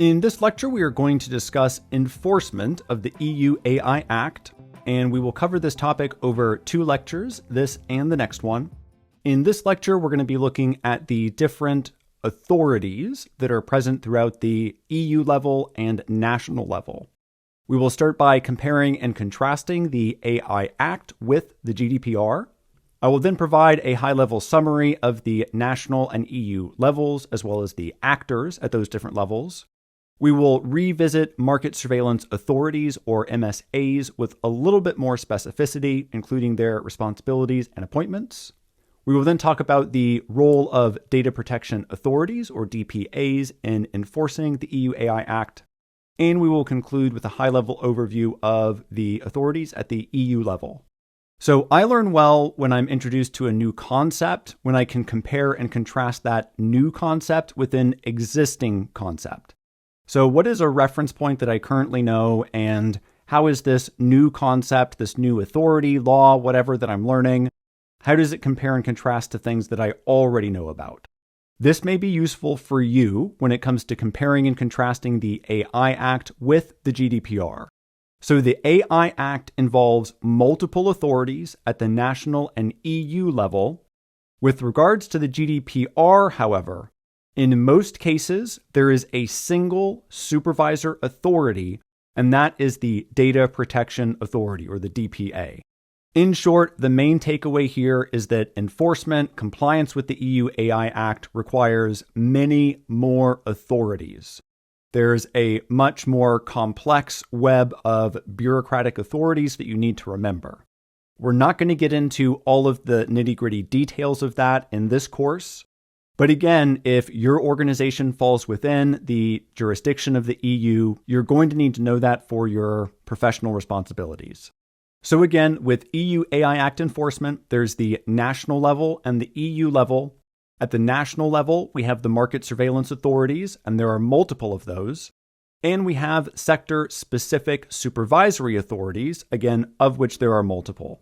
In this lecture, we are going to discuss enforcement of the EU AI Act, and we will cover this topic over 2 lectures, this and the next one. In this lecture, we're going to be looking at the different authorities that are present throughout the EU level and national level. We will start by comparing and contrasting the AI Act with the GDPR. I will then provide a high-level summary of the national and EU levels, as well as the actors at those different levels. We will revisit market surveillance authorities, or MSAs, with a little bit more specificity, including their responsibilities and appointments. We will then talk about the role of data protection authorities, or DPAs, in enforcing the EU AI Act. And we will conclude with a high-level overview of the authorities at the EU level. So I learn well when I'm introduced to a new concept, when I can compare and contrast that new concept with an existing concept. So what is a reference point that I currently know, and how is this new concept, this new authority, law, whatever that I'm learning, how does it compare and contrast to things that I already know about? This may be useful for you when it comes to comparing and contrasting the AI Act with the GDPR. So the AI Act involves multiple authorities at the national and EU level. With regards to the GDPR, however, in most cases, there is a single supervisor authority, and that is the Data Protection Authority, or the DPA. In short, the main takeaway here is that enforcement, compliance with the EU AI Act requires many more authorities. There's a much more complex web of bureaucratic authorities that you need to remember. We're not going to get into all of the nitty-gritty details of that in this course. But again, if your organization falls within the jurisdiction of the EU, you're going to need to know that for your professional responsibilities. So again, with EU AI Act enforcement, there's the national level and the EU level. At the national level, we have the market surveillance authorities, and there are multiple of those. And we have sector-specific supervisory authorities, again, of which there are multiple.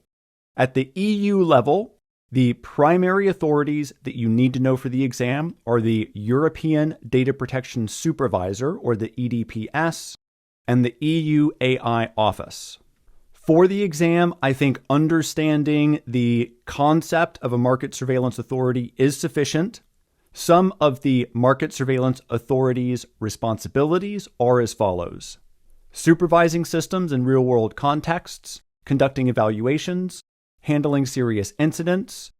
At the EU level, the primary authorities that you need to know for the exam are the European Data Protection Supervisor, or the EDPS, and the EU AI Office. For the exam, I think understanding the concept of a market surveillance authority is sufficient. Some of the market surveillance authorities' responsibilities are as follows: supervising systems in real-world contexts, conducting evaluations, handling serious incidents,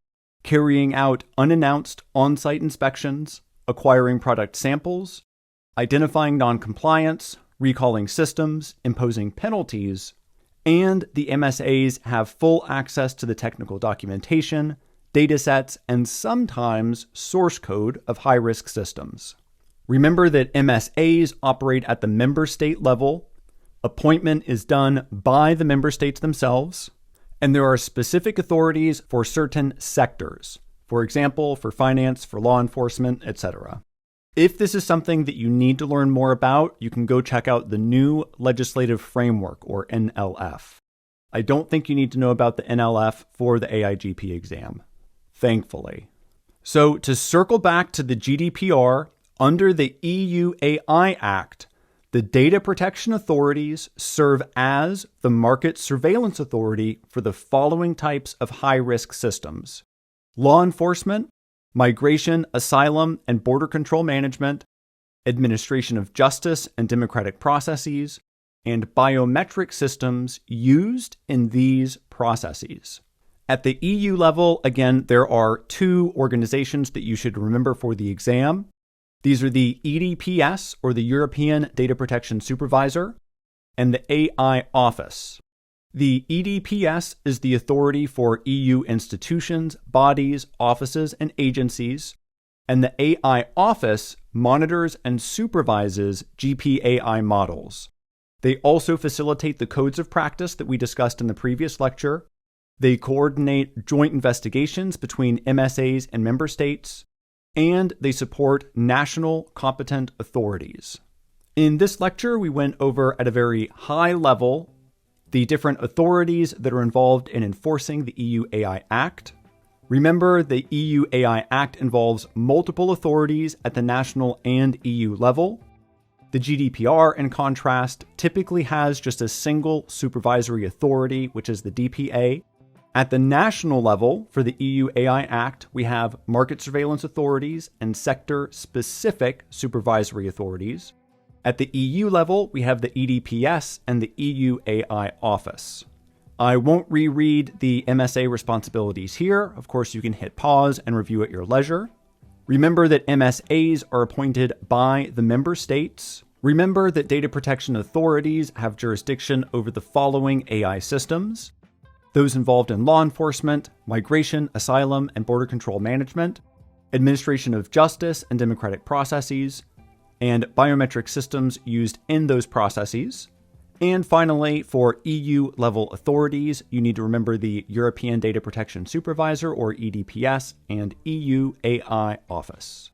carrying out unannounced on-site inspections, acquiring product samples, identifying non-compliance, recalling systems, imposing penalties, and the MSAs have full access to the technical documentation, datasets, and sometimes source code of high-risk systems. Remember that MSAs operate at the member state level. Appointment is done by the member states themselves, and there are specific authorities for certain sectors. For example, for finance, for law enforcement, etc. If this is something that you need to learn more about, you can go check out the new legislative framework, or NLF. I don't think you need to know about the NLF for the AIGP exam, thankfully. So to circle back to the GDPR, under the EU AI Act, the data protection authorities serve as the market surveillance authority for the following types of high-risk systems: law enforcement, migration, asylum, and border control management, administration of justice and democratic processes, and biometric systems used in these processes. At the EU level, again, there are 2 organizations that you should remember for the exam. These are the EDPS, or the European Data Protection Supervisor, and the AI Office. The EDPS is the authority for EU institutions, bodies, offices, and agencies, and the AI Office monitors and supervises GPAI models. They also facilitate the codes of practice that we discussed in the previous lecture. They coordinate joint investigations between MSAs and member states, and they support national competent authorities. In this lecture, we went over at a very high level the different authorities that are involved in enforcing the EU AI Act. Remember, the EU AI Act involves multiple authorities at the national and EU level. The GDPR, in contrast, typically has just a single supervisory authority, which is the DPA. At the national level, for the EU AI Act, we have market surveillance authorities and sector-specific supervisory authorities. At the EU level, we have the EDPS and the EU AI Office. I won't reread the MSA responsibilities here. Of course, you can hit pause and review at your leisure. Remember that MSAs are appointed by the member states. Remember that data protection authorities have jurisdiction over the following AI systems: those involved in law enforcement, migration, asylum, and border control management, administration of justice and democratic processes, and biometric systems used in those processes. And finally, for EU-level authorities, you need to remember the European Data Protection Supervisor, or EDPS, and EU AI Office.